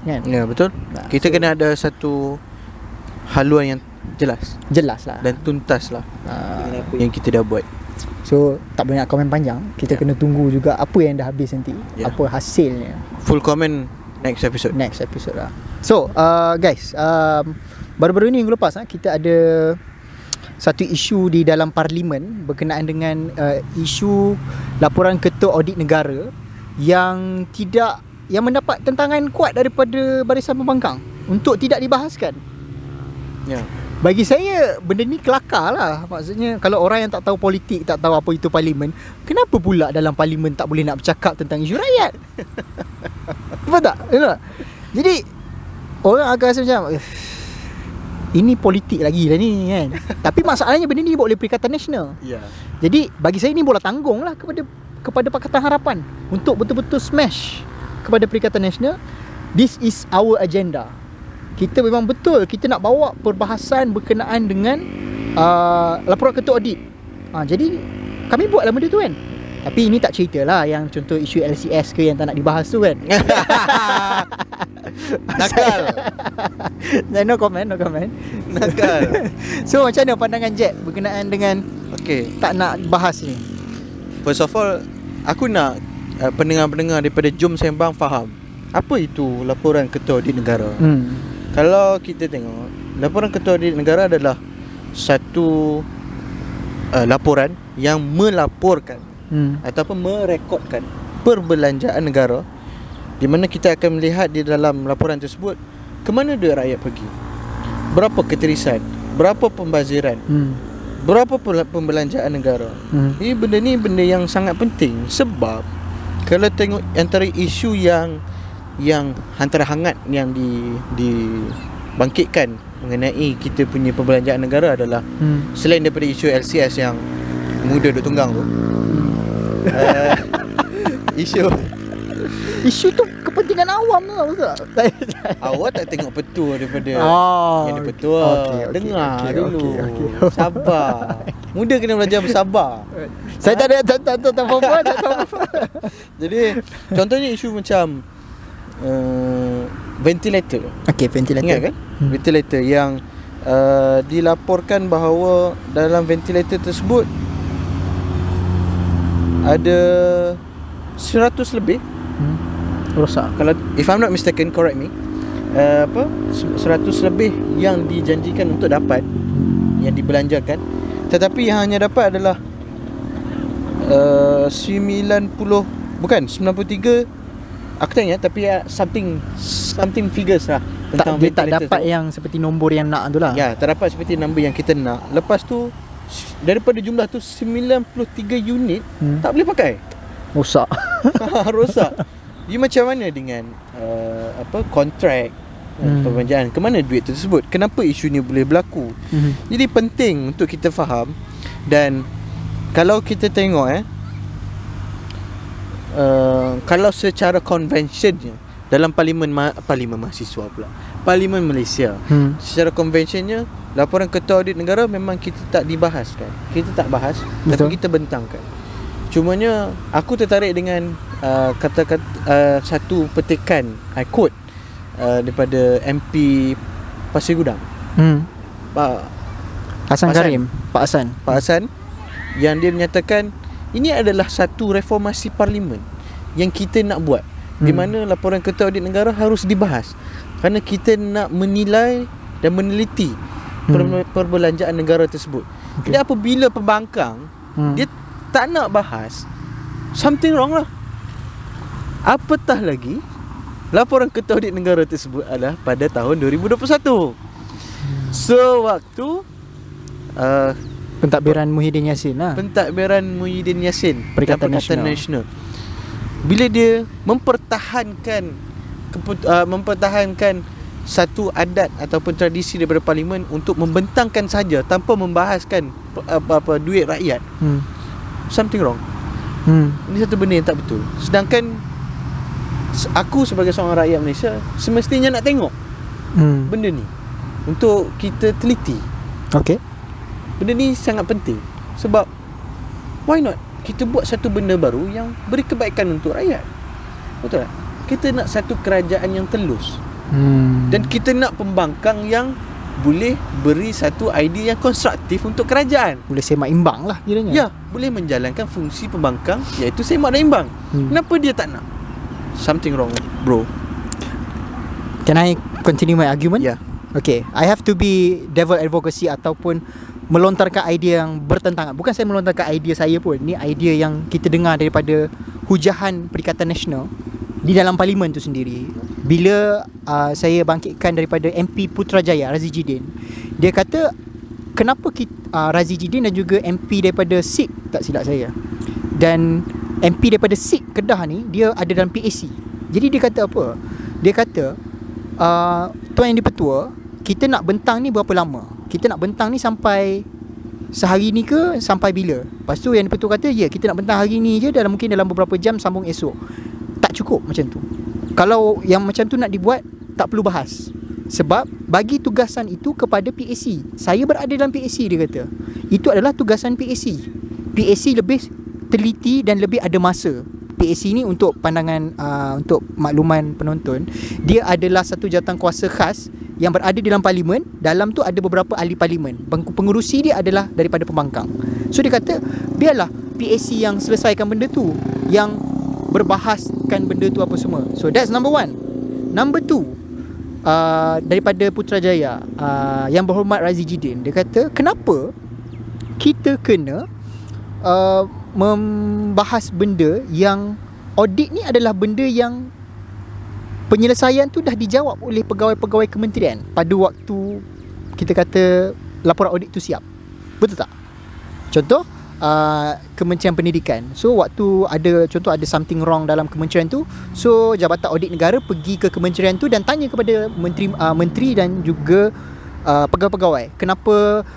kan? Ya, betul. Kita kena ada satu haluan yang jelas lah dan tuntas lah dengan apa yang kita dah buat. So tak boleh nak komen panjang. Kita kena tunggu juga apa yang dah habis nanti, apa hasilnya. Full comment next episode lah. So guys, baru-baru ni minggu lepas kita ada satu isu di dalam parlimen berkenaan dengan isu laporan ketua audit negara yang mendapat tentangan kuat daripada Barisan Pembangkang untuk tidak dibahaskan. Bagi saya benda ni kelakar lah. Maksudnya kalau orang yang tak tahu politik, tak tahu apa itu parlimen, kenapa pula dalam parlimen tak boleh nak bercakap tentang isu rakyat? Betul tak? Jadi orang akan rasa macam ini politik lagi lah ni kan. Tapi masalahnya benda ni dibuat oleh Perikatan Nasional. Jadi bagi saya ni bola tanggung lah kepada Pakatan Harapan untuk betul-betul smash kepada Perikatan Nasional. This is our agenda. Kita memang betul kita nak bawa perbahasan berkenaan dengan laporan ketua audit. Jadi kami buatlah benda tu kan. Tapi ini tak ceritalah yang contoh isu LCS ke yang tak nak dibahas tu kan. Nakal. No comment. Nakal. So macam mana pandangan Jack berkenaan dengan tak nak bahas ni? First of all, aku nak pendengar-pendengar daripada Jom Sembang faham apa itu laporan ketua audit negara. Kalau kita tengok, laporan ketua audit negara adalah satu laporan yang melaporkan ataupun merekodkan perbelanjaan negara, di mana kita akan melihat di dalam laporan tersebut ke mana duit rakyat pergi, berapa ketirisan, berapa pembaziran, berapa pembelanjaan negara. Ini benda ni benda yang sangat penting. Sebab kalau tengok antara isu yang antara hangat yang dibangkitkan mengenai kita punya perbelanjaan negara adalah selain daripada isu LCS yang muda duk tunggang tu, isu tu kepentingan awam tu betul tak? Awak tak tengok petua daripada yang dia petua. Dengar dulu. Sabar. Muda kena belajar bersabar. Saya tak tahu apa. Jadi contohnya isu macam ventilator. Ventilator. Ingat kan? Ventilator yang dilaporkan bahawa dalam ventilator tersebut ada 100 lebih rosak. Kalau if I'm not mistaken, correct me. 100 lebih yang dijanjikan untuk dapat, yang dibelanjakan, tetapi yang hanya dapat adalah 93 aku tak ingat, tapi something figures lah tentang tak dapat tu. Yang seperti nombor yang nak tu lah. Ya, tak dapat seperti nombor yang kita nak. Lepas tu daripada jumlah tu 93 unit tak boleh pakai. Rosak. Rosak. Dia macam mana dengan kontrak perbelanjaan? Ke mana duit tersebut? Kenapa isu ni boleh berlaku? Jadi penting untuk kita faham. Dan kalau kita tengok kalau secara konvensionnya dalam parlimen mahasiswa pula, Parlimen Malaysia, secara konvensionnya laporan ketua audit negara memang kita tak dibahaskan. Kita tak bahas. Betul. Tapi kita bentangkan. Cumanya aku tertarik dengan kata-kata satu petikan, I quote, daripada MP Pasir Gudang, Pak Hassan Karim, Pak Hassan, yang dia menyatakan ini adalah satu reformasi parlimen yang kita nak buat, di mana laporan ketua audit negara harus dibahas kerana kita nak menilai dan meneliti perbelanjaan negara tersebut. Jadi apabila pembangkang dia tak nak bahas, something wrong lah. Apatah lagi laporan ketua audit negara tersebut adalah pada tahun 2021. So waktu pentadbiran Muhyiddin Yassin lah. Pentadbiran Muhyiddin Yassin, Perikatan Nasional. Bila dia mempertahankan satu adat ataupun tradisi daripada parlimen untuk membentangkan saja tanpa membahaskan apa duit rakyat, something wrong. Ini satu benda yang tak betul. Sedangkan aku sebagai seorang rakyat Malaysia semestinya nak tengok benda ni untuk kita teliti. Benda ni sangat penting. Sebab why not kita buat satu benda baru yang beri kebaikan untuk rakyat. Betul tak? Kita nak satu kerajaan yang telus, dan kita nak pembangkang yang boleh beri satu idea yang konstruktif untuk kerajaan. Boleh semak imbang lah kiranya. Ya, boleh menjalankan fungsi pembangkang, iaitu semak dan imbang. Kenapa dia tak nak? Something wrong, bro. Can I continue my argument? Ya. Okay, I have to be devil advocacy ataupun melontarkan idea yang bertentangan. Bukan saya melontarkan idea saya pun. Ni idea yang kita dengar daripada hujahan Perikatan Nasional di dalam parlimen tu sendiri. Bila saya bangkitkan daripada MP Putrajaya, Razi Jidin, dia kata kenapa Razi Jidin dan juga MP daripada SIK, tak silap saya, dan MP daripada SIK Kedah ni, dia ada dalam PAC. Jadi dia kata apa? Dia kata Tuan Yang di-Pertua, kita nak bentang ni berapa lama? Kita nak bentang ni sampai sehari ni ke sampai bila? Lepas tu Yang di-Pertua kata, ya, kita nak bentang hari ni je, mungkin dalam beberapa jam, sambung esok. Tak cukup macam tu. Kalau yang macam tu nak dibuat, tak perlu bahas. Sebab bagi tugasan itu kepada PAC. Saya berada dalam PAC, dia kata. Itu adalah tugasan PAC. PAC lebih teliti dan lebih ada masa. PAC ni untuk pandangan untuk makluman penonton, dia adalah satu jawatankuasa khas yang berada dalam parlimen. Dalam tu ada beberapa ahli parlimen. Pengurusi dia adalah daripada pembangkang. So dia kata, biarlah PAC yang selesaikan benda tu, yang berbahaskan benda tu apa semua. So that's number one. Number two, daripada Putrajaya, Yang Berhormat Razi Jidin, dia kata kenapa kita kena membahas benda yang audit ni adalah benda yang penyelesaian tu dah dijawab oleh pegawai-pegawai kementerian pada waktu kita kata laporan audit tu siap. Betul tak? Contoh Kementerian Pendidikan. So waktu ada something wrong dalam kementerian tu, so Jabatan Audit Negara pergi ke kementerian tu dan tanya kepada menteri dan juga pegawai-pegawai, kenapa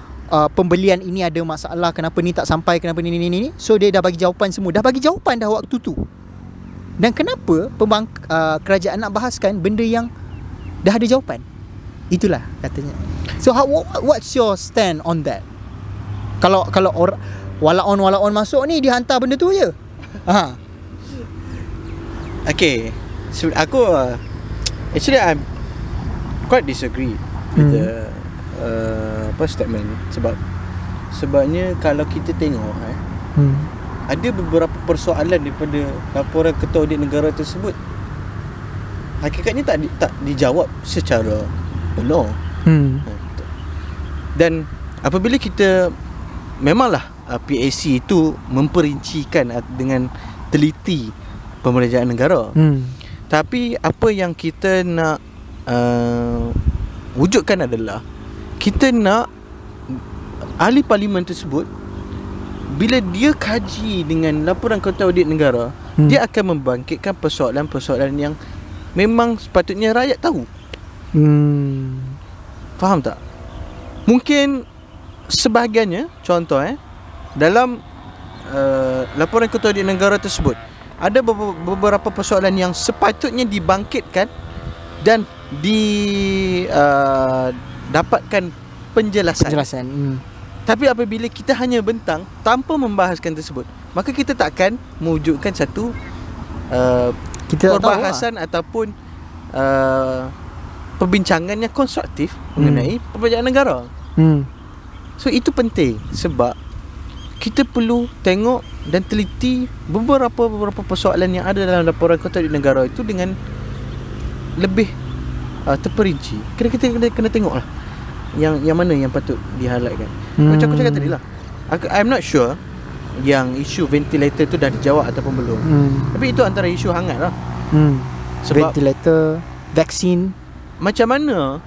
pembelian ini ada masalah, kenapa ni tak sampai, kenapa ni. So dia dah bagi jawapan semua. Dah bagi jawapan dah waktu tu. Dan kenapa kerajaan nak bahaskan benda yang dah ada jawapan? Itulah katanya. So what's your stand on that? Kalau walaon masuk ni dihantar benda tu je. Okay, so aku actually I'm quite disagree with the statement. Sebabnya kalau kita tengok ada beberapa persoalan daripada laporan ketua audit negara tersebut hakikatnya tak dijawab secara penuh. Dan apabila kita memanglah PAC itu memperincikan dengan teliti pembelanjaan negara, tapi apa yang kita nak wujudkan adalah kita nak ahli parlimen tersebut, bila dia kaji dengan laporan ketua audit negara, dia akan membangkitkan persoalan-persoalan yang memang sepatutnya rakyat tahu. Faham tak? Mungkin sebahagiannya, contoh dalam laporan ketua audit negara tersebut ada beberapa persoalan yang sepatutnya dibangkitkan dan dapatkan penjelasan. Tapi apabila kita hanya bentang tanpa membahaskan tersebut, maka kita takkan mewujudkan satu perbahasan ataupun perbincangan yang konstruktif mengenai perbelanjaan negara. So itu penting sebab kita perlu tengok dan teliti beberapa persoalan yang ada dalam laporan kontrak negara itu dengan lebih terperinci. Kita kena tengok lah yang mana yang patut di-highlightkan. Macam aku cakap tadi lah, I'm not sure yang isu ventilator tu dah dijawab ataupun belum. Tapi itu antara isu hangat lah. Sebab ventilator, vaksin, macam mana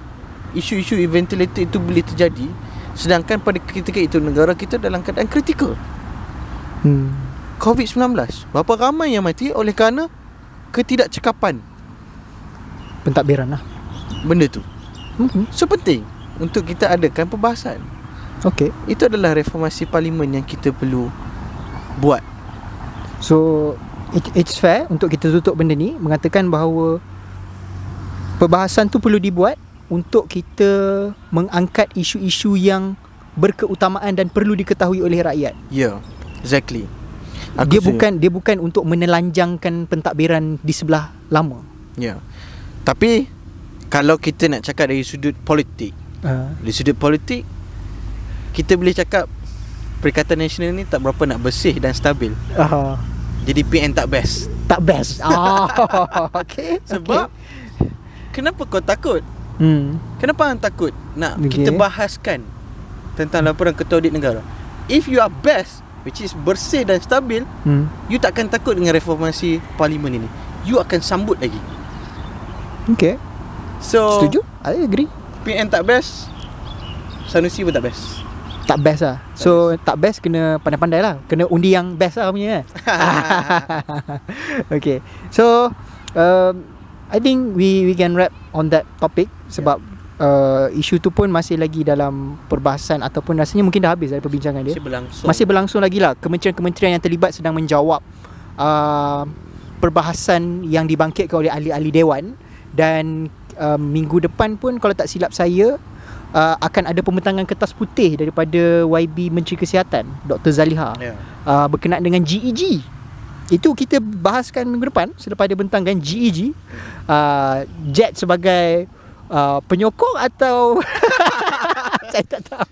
isu-isu ventilator itu boleh terjadi sedangkan pada ketika itu negara kita dalam keadaan kritikal. COVID-19, berapa ramai yang mati oleh kerana ketidakcekapan pentadbiran lah benda tu. So penting untuk kita adakan perbahasan. Okay. Itu adalah reformasi parlimen yang kita perlu buat. So it's fair untuk kita tutup benda ni, mengatakan bahawa perbahasan tu perlu dibuat untuk kita mengangkat isu-isu yang berkeutamaan dan perlu diketahui oleh rakyat. Yeah, exactly. Dia bukan untuk menelanjangkan pentadbiran di sebelah lama. Yeah. Tapi kalau kita nak cakap dari sudut politik, dari sudut politik kita boleh cakap Perikatan Nasional ni tak berapa nak bersih dan stabil. Jadi PN tak best. Tak best. Okay. Sebab kenapa kau takut? Kenapa hang takut nak kita bahaskan tentang laporan Ketua Audit Negara? If you are best, which is bersih dan stabil, you takkan takut dengan reformasi parlimen ini. You akan sambut lagi. Okay. So setuju? I agree. PN tak best, Sanusi pun tak best. Tak best lah. So tak best kena pandai-pandai lah. Kena undi yang best lah punya. Okay. So I think we can wrap on that topic. Sebab isu tu pun masih lagi dalam perbahasan, ataupun rasanya mungkin dah habis dari perbincangan dia. Masih berlangsung lagi lah. Kementerian-kementerian yang terlibat sedang menjawab perbahasan yang dibangkitkan oleh ahli-ahli Dewan. Dan minggu depan pun kalau tak silap saya, akan ada pembentangan kertas putih daripada YB Menteri Kesihatan Dr. Zaliha, berkenaan dengan GEG. Itu kita bahaskan minggu depan selepas dia bentangkan GEG. Jet sebagai penyokong atau saya tak tahu.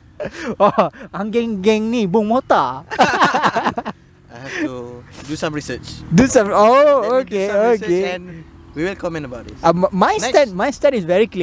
Geng-geng ni bung motor. I have to do some research. Okay. And we will comment about this. My stand is very clear.